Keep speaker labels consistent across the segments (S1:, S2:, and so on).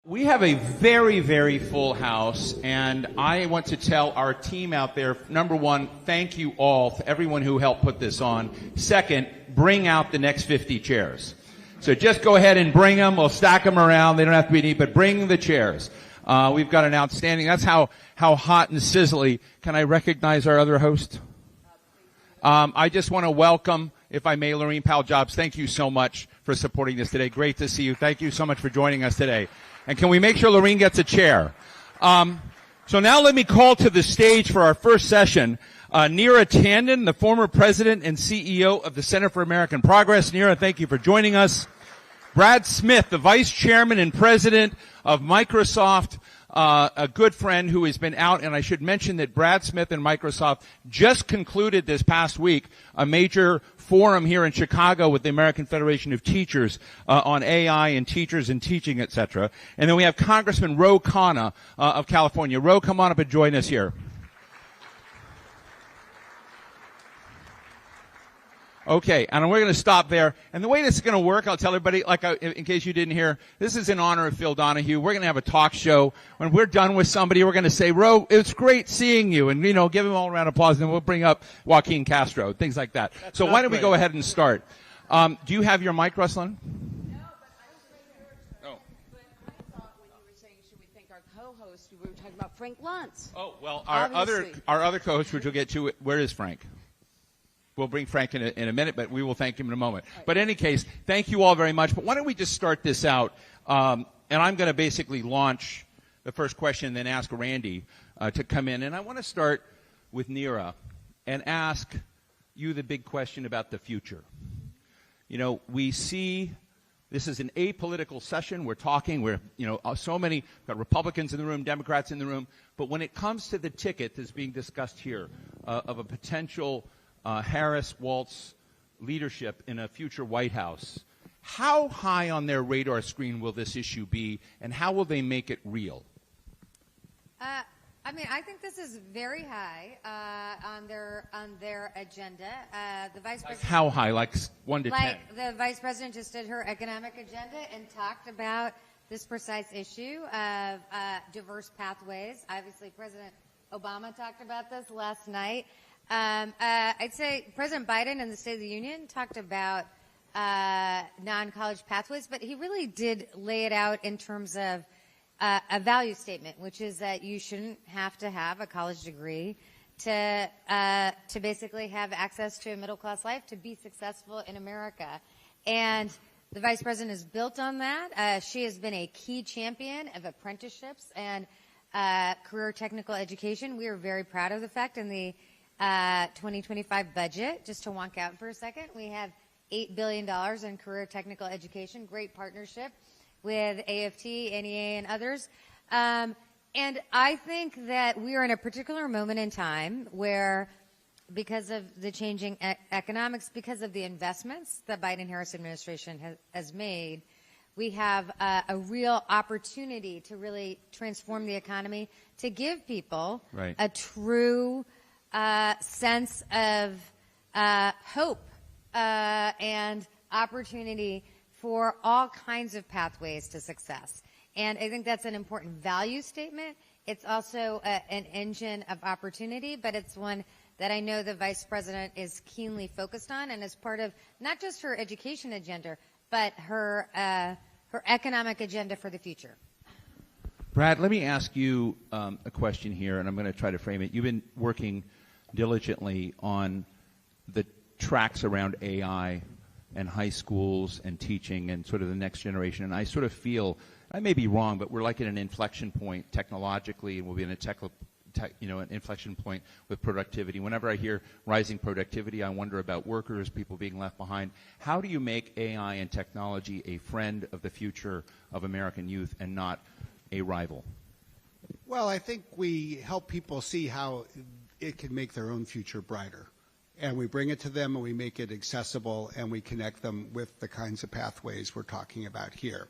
S1: We have a very, very full house, and I want to tell our team out there, number one, thank you all to everyone who helped put this on. Second, bring out the next 50 chairs. So just go ahead and bring them. We'll stack them around. They don't have to be neat, but bring the chairs. We've got an outstanding, that's how hot and sizzly. Can I recognize our other host? I just want to welcome, if I may, Lorene Powell-Jobs. Thank you so much for supporting this today. Great to see you. Thank you so much for joining us today. And can we make sure Lorene gets a chair? So now let me call to the stage for our first session, Neera Tanden, the former president and CEO of the Center for American Progress. Neera, thank you for joining us. Brad Smith, the vice chairman and president of Microsoft, a good friend who has been out, and I should mention that Brad Smith and Microsoft just concluded this past week a major forum here in Chicago with the American Federation of Teachers on AI and teachers and teaching, etc. And then we have Congressman Ro Khanna of California. Ro, come on up and join us here. Okay, and we're going to stop there. And the way this is going to work, I'll tell everybody, in case you didn't hear, this is in honor of Phil Donahue. We're going to have a talk show. When we're done with somebody, we're going to say, Ro, it's great seeing you. And, give him all a round of applause, and then we'll bring up Joaquin Castro, things like that. So why don't we go ahead and start? Do you have your mic, Russlynn?
S2: No, but I was right here. Oh. But I thought when you were saying, should we thank our co-host, we were talking about Frank Luntz.
S1: Oh, well, our other co-host, which we'll get to, where is Frank? We'll bring Frank in a minute, but we will thank him in a moment. Right. But in any case, thank you all very much. But why don't we just start this out? And I'm going to basically launch the first question and then ask Randi to come in. And I want to start with Neera and ask you the big question about the future. We see this is an apolitical session. We're talking. We're, so many, we've got Republicans in the room, Democrats in the room. But when it comes to the ticket that's being discussed here of a potential Harris-Waltz leadership in a future White House, how high on their radar screen will this issue be, and how will they make it real?
S2: I think this is very high on their agenda. The vice president.
S1: How high? Like 1 to 10?
S2: The vice president just did her economic agenda and talked about this precise issue of diverse pathways. Obviously, President Obama talked about this last night. I'd say President Biden in the State of the Union talked about non-college pathways, but he really did lay it out in terms of a value statement, which is that you shouldn't have to have a college degree to basically have access to a middle-class life, to be successful in America. And the vice president is built on that. She has been a key champion of apprenticeships and career technical education. We are very proud of the fact in the 2025 budget, just to wonk out for a second, we have $8 billion in career technical education, great partnership with AFT, NEA, and others. And I think that we are in a particular moment in time where, because of the changing economics, because of the investments the Biden-Harris administration has made, we have a real opportunity to really transform the economy, to give people a true sense of hope and opportunity for all kinds of pathways to success. And I think that's an important value statement. It's also an engine of opportunity, but it's one that I know the vice president is keenly focused on and is part of not just her education agenda, but her economic agenda for the future.
S1: Brad, let me ask you a question here, and I'm going to try to frame it. You've been working diligently on the tracks around AI and high schools and teaching and sort of the next generation. And I sort of feel, I may be wrong, but we're like at an inflection point technologically, and we'll be in an inflection point with productivity. Whenever I hear rising productivity, I wonder about workers, people being left behind. How do you make AI and technology a friend of the future of American youth and not a rival?
S3: Well, I think we help people see how it can make their own future brighter. And we bring it to them and we make it accessible and we connect them with the kinds of pathways we're talking about here.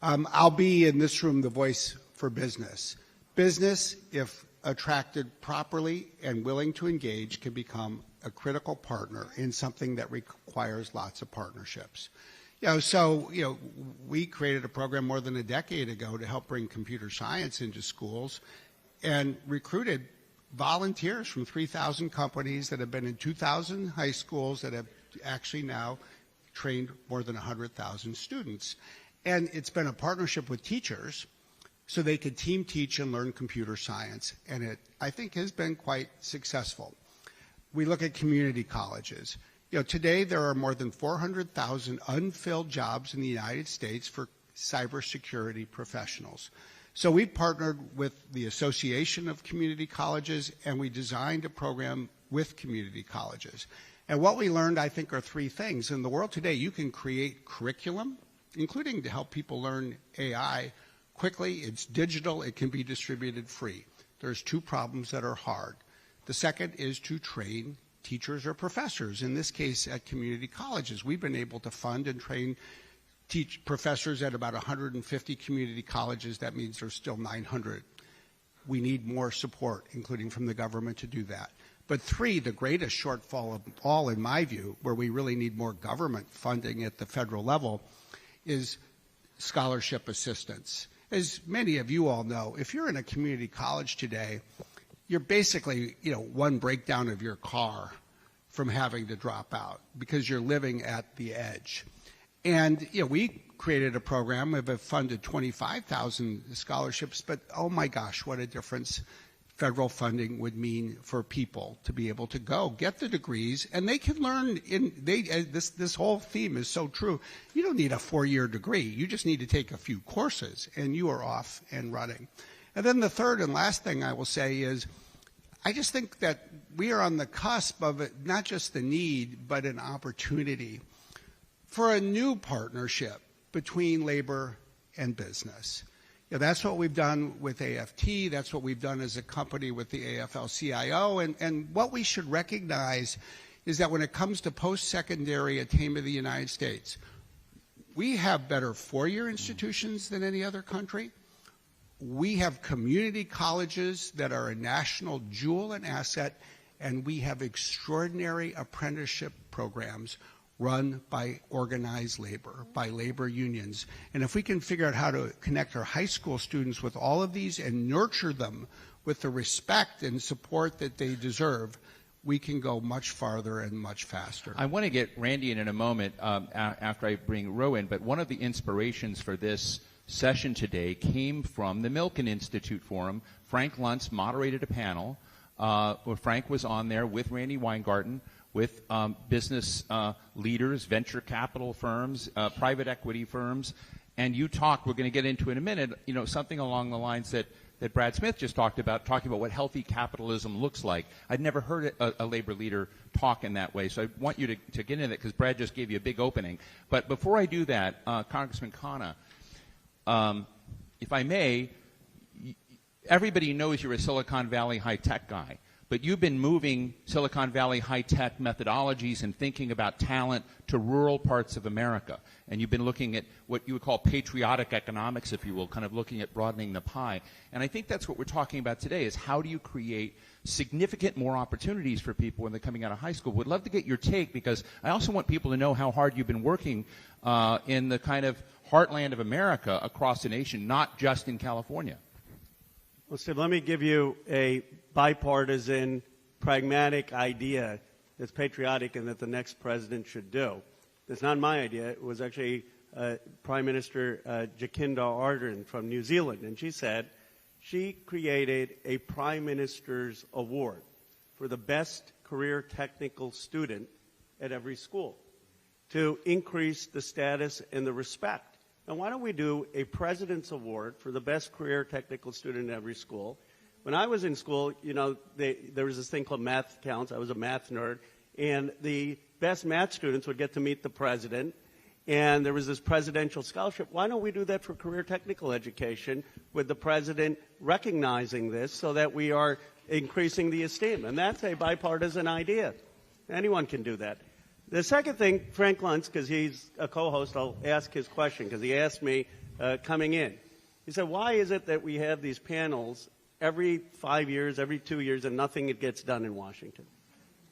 S3: I'll be in this room the voice for business. Business, if attracted properly and willing to engage, can become a critical partner in something that requires lots of partnerships. We created a program more than a decade ago to help bring computer science into schools and recruited volunteers from 3,000 companies that have been in 2,000 high schools that have actually now trained more than 100,000 students. And it's been a partnership with teachers so they could team teach and learn computer science. And it, I think, has been quite successful. We look at community colleges. Today there are more than 400,000 unfilled jobs in the United States for cybersecurity professionals. So we partnered with the Association of Community Colleges, and we designed a program with community colleges. And what we learned, I think, are three things. In the world today, you can create curriculum, including to help people learn AI quickly. It's digital. It can be distributed free. There's two problems that are hard. The second is to train teachers or professors. In this case, at community colleges, we've been able to fund and train professors at about 150 community colleges. That means there's still 900. We need more support, including from the government, to do that. But three, the greatest shortfall of all, in my view, where we really need more government funding at the federal level, is scholarship assistance. As many of you all know, if you're in a community college today, you're basically, one breakdown of your car from having to drop out because you're living at the edge. And we created a program. We've funded 25,000 scholarships, but oh my gosh, what a difference federal funding would mean for people to be able to go get the degrees, and they can learn. This whole theme is so true. You don't need a 4-year degree. You just need to take a few courses, and you are off and running. And then the third and last thing I will say is, I just think that we are on the cusp of it, not just the need, but an opportunity for a new partnership between labor and business. That's what we've done with AFT. That's what we've done as a company with the AFL-CIO. And what we should recognize is that when it comes to post-secondary attainment of the United States, we have better 4-year institutions than any other country. We have community colleges that are a national jewel and asset, and we have extraordinary apprenticeship programs run by organized labor, by labor unions. And if we can figure out how to connect our high school students with all of these and nurture them with the respect and support that they deserve, we can go much farther and much faster.
S1: I want to get Randy in a moment after I bring Ro in, but one of the inspirations for this session today came from the Milken Institute Forum. Frank Luntz moderated a panel where Frank was on there with Randi Weingarten, with business leaders, venture capital firms, private equity firms, and you talked, we're going to get into in a minute, something along the lines that Brad Smith just talked about, talking about what healthy capitalism looks like. I'd never heard a labor leader talk in that way, so I want you to get into that because Brad just gave you a big opening. But before I do that, Congressman Khanna, if I may, everybody knows you're a Silicon Valley high-tech guy. But you've been moving Silicon Valley high-tech methodologies and thinking about talent to rural parts of America. And you've been looking at what you would call patriotic economics, if you will, kind of looking at broadening the pie. And I think that's what we're talking about today, is how do you create significant more opportunities for people when they're coming out of high school. Would love to get your take, because I also want people to know how hard you've been working in the kind of heartland of America across the nation, not just in California.
S4: Well, Steve, let me give you a bipartisan, pragmatic idea that's patriotic and that the next president should do. It's not my idea. It was actually Prime Minister Jacinda Ardern from New Zealand, and she said she created a Prime Minister's Award for the best career technical student at every school to increase the status and the respect. Now, why don't we do a President's Award for the best career technical student in every school? When I was in school, there was this thing called math counts. I was a math nerd. And the best math students would get to meet the president. And there was this presidential scholarship. Why don't we do that for career technical education with the president recognizing this so that we are increasing the esteem? And that's a bipartisan idea. Anyone can do that. The second thing, Frank Luntz, because he's a co-host, I'll ask his question, because he asked me coming in. He said, why is it that we have these panels every 5 years, every 2 years, and nothing gets done in Washington?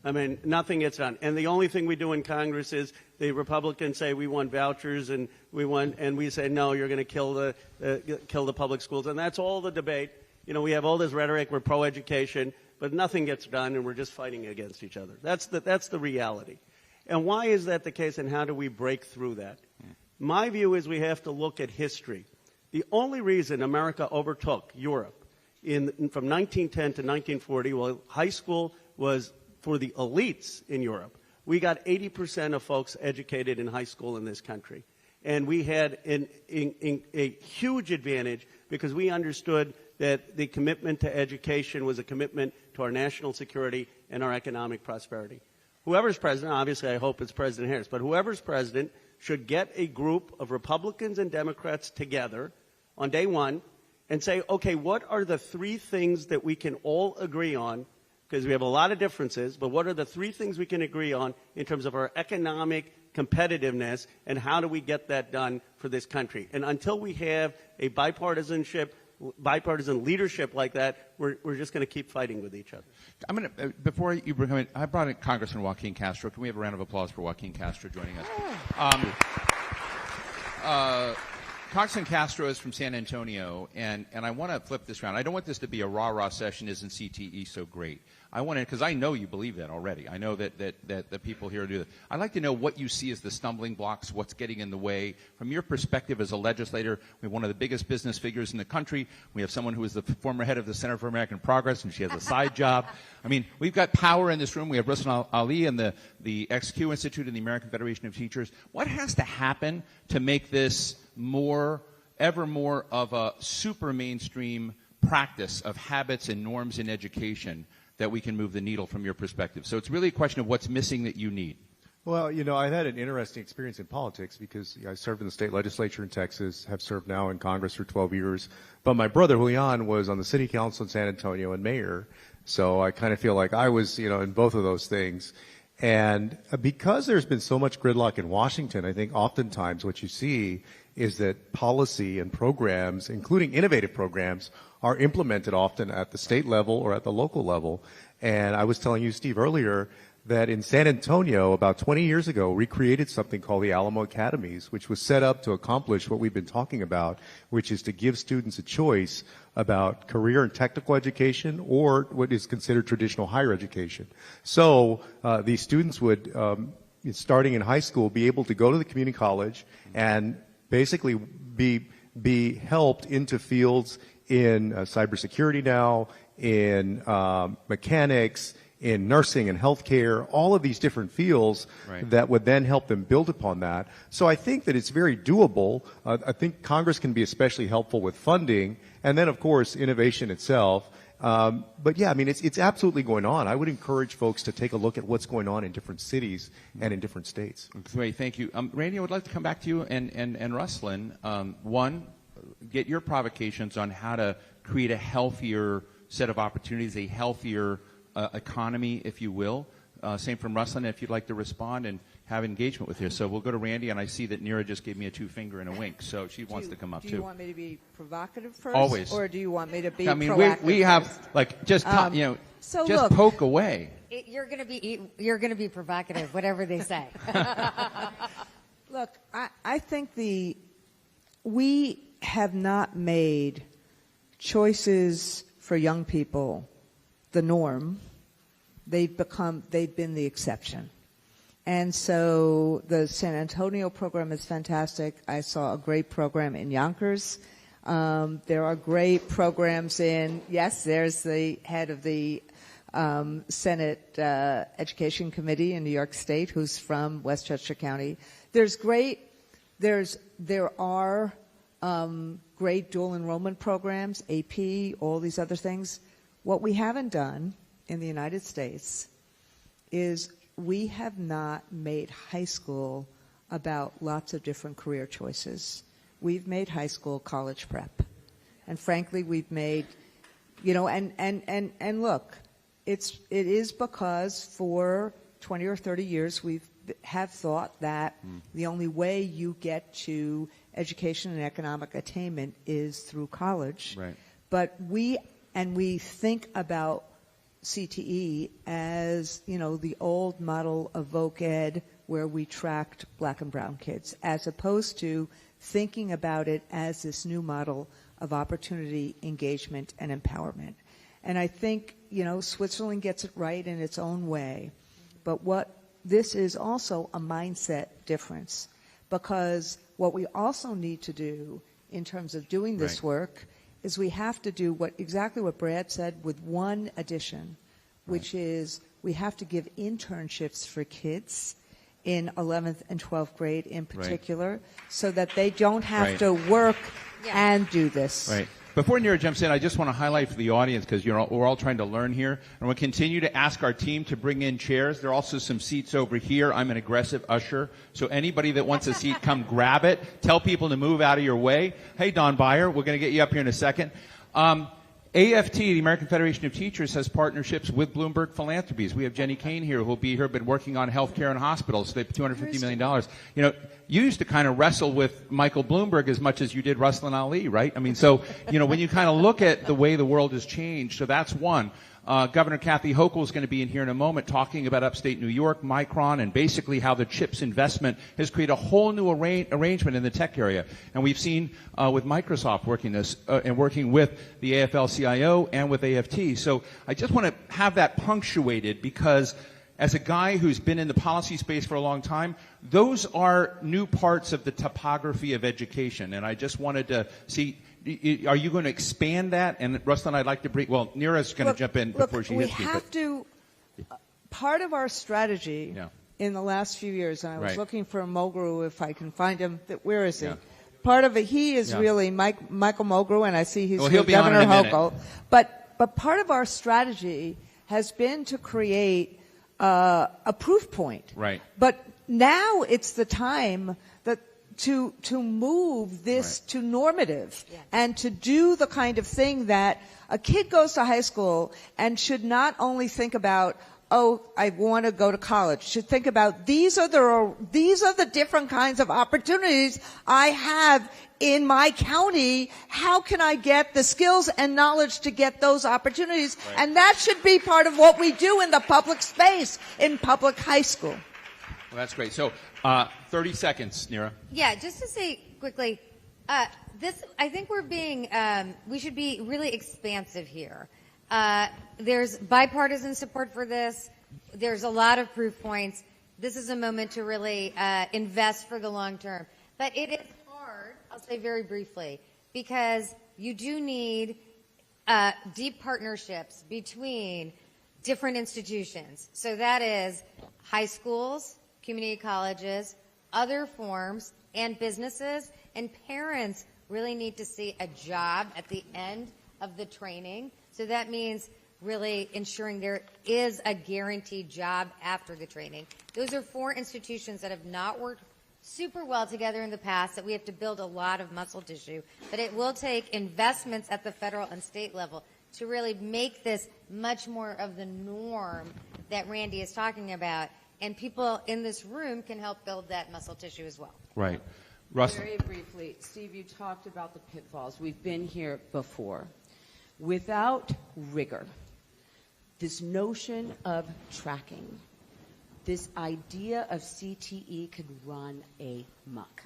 S4: I mean, nothing gets done. And the only thing we do in Congress is the Republicans say we want vouchers and we say, no, you're going to kill the public schools. And that's all the debate. You know, we have all this rhetoric, we're pro-education, but nothing gets done and we're just fighting against each other. That's the reality. And why is that the case and how do we break through that? My view is we have to look at history. The only reason America overtook Europe from 1910 to 1940, well, high school was for the elites in Europe. We got 80% of folks educated in high school in this country. And we had a huge advantage because we understood that the commitment to education was a commitment to our national security and our economic prosperity. Whoever's president, obviously I hope it's President Harris, but whoever's president should get a group of Republicans and Democrats together on day one and say, okay, what are the three things that we can all agree on? Because we have a lot of differences, but what are the three things we can agree on in terms of our economic competitiveness and how do we get that done for this country? And until we have a bipartisan leadership like that, we're just going to keep fighting with each other.
S1: I'm going to, before you bring him in, I brought in Congressman Joaquin Castro. Can we have a round of applause for Joaquin Castro joining us? Congressman Castro is from San Antonio, and I want to flip this around. I don't want this to be a rah-rah session, isn't CTE so great? I want to, because I know you believe that already. I know that the people here do that. I'd like to know what you see as the stumbling blocks, what's getting in the way. From your perspective as a legislator, we have one of the biggest business figures in the country. We have someone who is the former head of the Center for American Progress, and she has a side job. I mean, we've got power in this room. We have Russlynn Ali and the XQ Institute and the American Federation of Teachers. What has to happen to make this ever more of a super mainstream practice of habits and norms in education that we can move the needle from your perspective? So it's really a question of what's missing that you need.
S5: Well, you know, I've had an interesting experience in politics because I served in the state legislature in Texas, have served now in Congress for 12 years. But my brother, Julian, was on the city council in San Antonio and mayor. So I kind of feel like I was, you know, in both of those things. And because there's been so much gridlock in Washington, I think oftentimes what you see is that policy and programs, including innovative programs, are implemented often at the state level or at the local level. And I was telling you, Steve, earlier that in San Antonio, about 20 years ago, we created something called the Alamo Academies, which was set up to accomplish what we've been talking about, which is to give students a choice about career and technical education or what is considered traditional higher education. So these students would, starting in high school, be able to go to the community college and basically be helped into fields in cybersecurity now, in mechanics, in nursing and healthcare, all of these different fields that would then help them build upon that. So I think that it's very doable. I think Congress can be especially helpful with funding, and then, of course, innovation itself. But yeah, I mean, it's absolutely going on. I would encourage folks to take a look at what's going on in different cities and in different states.
S1: Great, thank you. Randy, I would like to come back to you and Russlynn. One, get your provocations on how to create a healthier set of opportunities, a healthier economy, if you will. Same from Russlynn, if you'd like to respond and have engagement with you. So we'll go to Randy, and I see that Neera just gave me a two-finger and a wink, so she wants to come up, too.
S6: Do you want me to be provocative first?
S1: Always.
S6: Or do you want me to be
S1: proactive? We have, like, just,
S6: so
S1: just
S6: look,
S1: poke away.
S2: You're going to be provocative, whatever they say.
S6: Look, I think we have not made choices for young people the norm. They've been the exception. And so the San Antonio program is fantastic. I saw a great program in Yonkers. There are great programs there's the head of the Senate Education Committee in New York State who's from Westchester County. There are great dual enrollment programs, AP, all these other things. What we haven't done in the United States is we have not made high school about lots of different career choices. We've made high school college prep. And frankly, we've made, and look, it is because for 20 or 30 years we have thought that the only way you get to education and economic attainment is through college.
S1: Right.
S6: But we think about CTE as, the old model of voc ed where we tracked black and brown kids, as opposed to thinking about it as this new model of opportunity, engagement, and empowerment. And I think, Switzerland gets it right in its own way. But this is also a mindset difference, because what we also need to do in terms of doing this work is we have to do exactly what Brad said, with one addition, which is we have to give internships for kids in 11th and 12th grade in particular, so that they don't have to work and do this.
S1: Right. Before Neera jumps in, I just want to highlight for the audience, because we're all trying to learn here, and we'll continue to ask our team to bring in chairs. There are also some seats over here. I'm an aggressive usher, so anybody that wants a seat, come grab it. Tell people to move out of your way. Hey, Don Beyer, we're going to get you up here in a second. AFT, the American Federation of Teachers, has partnerships with Bloomberg Philanthropies. We have Jenny Kane here, who will be here, been working on healthcare and hospitals. They have $250 million. You used to kind of wrestle with Michael Bloomberg as much as you did Russlynn Ali, right? I mean, so, when you kind of look at the way the world has changed, so that's one. Governor Kathy Hochul is going to be in here in a moment talking about upstate New York, Micron, and basically how the CHIPS investment has created a whole new arrangement in the tech area. And we've seen with Microsoft working this and working with the AFL-CIO and with AFT. So I just want to have that punctuated, because as a guy who's been in the policy space for a long time, those are new parts of the topography of education. And I just wanted to see, are you going to expand that? And Russlynn, I'd like to bring, Neera's going to jump in before she hits me.
S6: We have to, part of our strategy in the last few years, and I was looking for Mulgrew, if I can find him, where is he? Yeah. Part of it, he is really Michael Mulgrew, and I see he's with Governor Hochul. But part of our strategy has been to create a proof point.
S1: Right.
S6: But now it's the time to move this to normative and to do the kind of thing that a kid goes to high school and should not only think about, I want to go to college. Should think about these are the different kinds of opportunities I have in my county. How can I get the skills and knowledge to get those opportunities? Right. And that should be part of what we do in the public space in public high school.
S1: Well, that's great. So 30 seconds, Neera.
S2: Yeah, just to say quickly, I think we should be really expansive here. There's bipartisan support for this. There's a lot of proof points. This is a moment to really invest for the long term. But it is hard, I'll say very briefly, because you do need deep partnerships between different institutions. So that is high schools, community colleges, other forms, and businesses. And parents really need to see a job at the end of the training. So that means really ensuring there is a guaranteed job after the training. Those are 4 institutions that have not worked super well together in the past, that we have to build a lot of muscle tissue. But it will take investments at the federal and state level to really make this much more of the norm that Randi is talking about. And people in this room can help build that muscle tissue as well.
S1: Right. Russ.
S7: Very briefly, Steve, you talked about the pitfalls. We've been here before. Without rigor, this notion of tracking, this idea of CTE could run amok.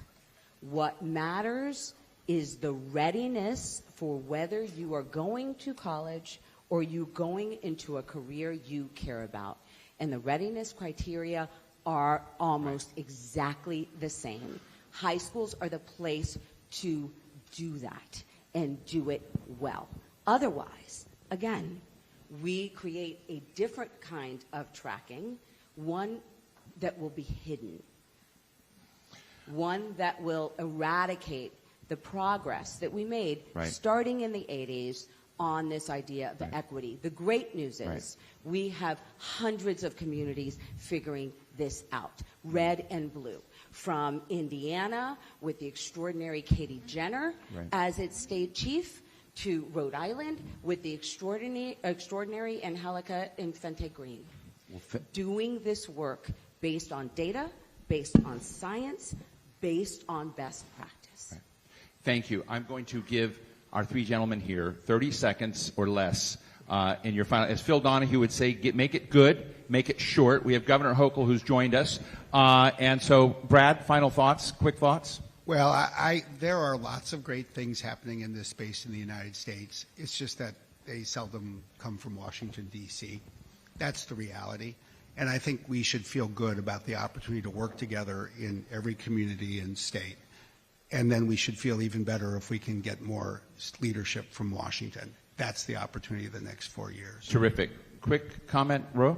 S7: What matters is the readiness for whether you are going to college or you going into a career you care about. And the readiness criteria are almost exactly the same. High schools are the place to do that and do it well. Otherwise, again, we create a different kind of tracking, one that will be hidden, one that will eradicate the progress that we made starting in the 80s on this idea of equity. The great news is we have hundreds of communities figuring this out, red and blue. From Indiana with the extraordinary Katie Jenner as its state chief, to Rhode Island with the extraordinary Angelica Infante Green. Doing this work based on data, based on science, based on best practice.
S1: Thank you. I'm going to give our 3 gentlemen here 30 seconds or less in your final. As Phil Donahue would say, make it good, make it short. We have Governor Hochul who's joined us. And so, Brad, final thoughts, quick thoughts?
S3: Well, there are lots of great things happening in this space in the United States. It's just that they seldom come from Washington, D.C. That's the reality. And I think we should feel good about the opportunity to work together in every community and state. And then we should feel even better if we can get more leadership from Washington. That's the opportunity of the next 4 years.
S1: Terrific. Quick comment, Ro?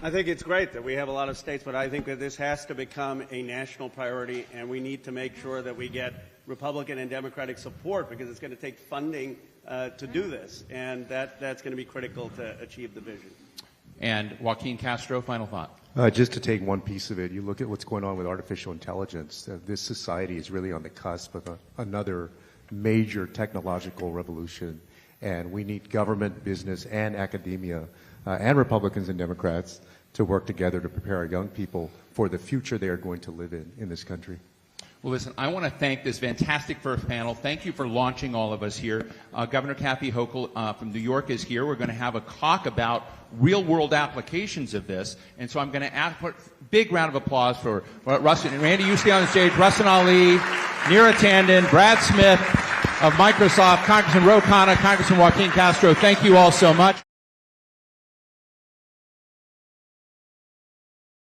S4: I think it's great that we have a lot of states, but I think that this has to become a national priority, and we need to make sure that we get Republican and Democratic support, because it's going to take funding to do this, and that's going to be critical to achieve the vision.
S1: And Joaquin Castro, final thought.
S5: Just to take one piece of it, you look at what's going on with artificial intelligence. This society is really on the cusp of another major technological revolution, and we need government, business, and academia, and Republicans and Democrats to work together to prepare our young people for the future they are going to live in this country.
S1: Well, listen, I want to thank this fantastic first panel. Thank you for launching all of us here. Governor Kathy Hochul from New York is here. We're going to have a talk about real-world applications of this. And so I'm going to ask for a big round of applause for Russlynn. And Randy, you stay on the stage. Russlynn Ali, Neera Tanden, Brad Smith of Microsoft, Congressman Khanna, Congressman Joaquin Castro. Thank you all so much.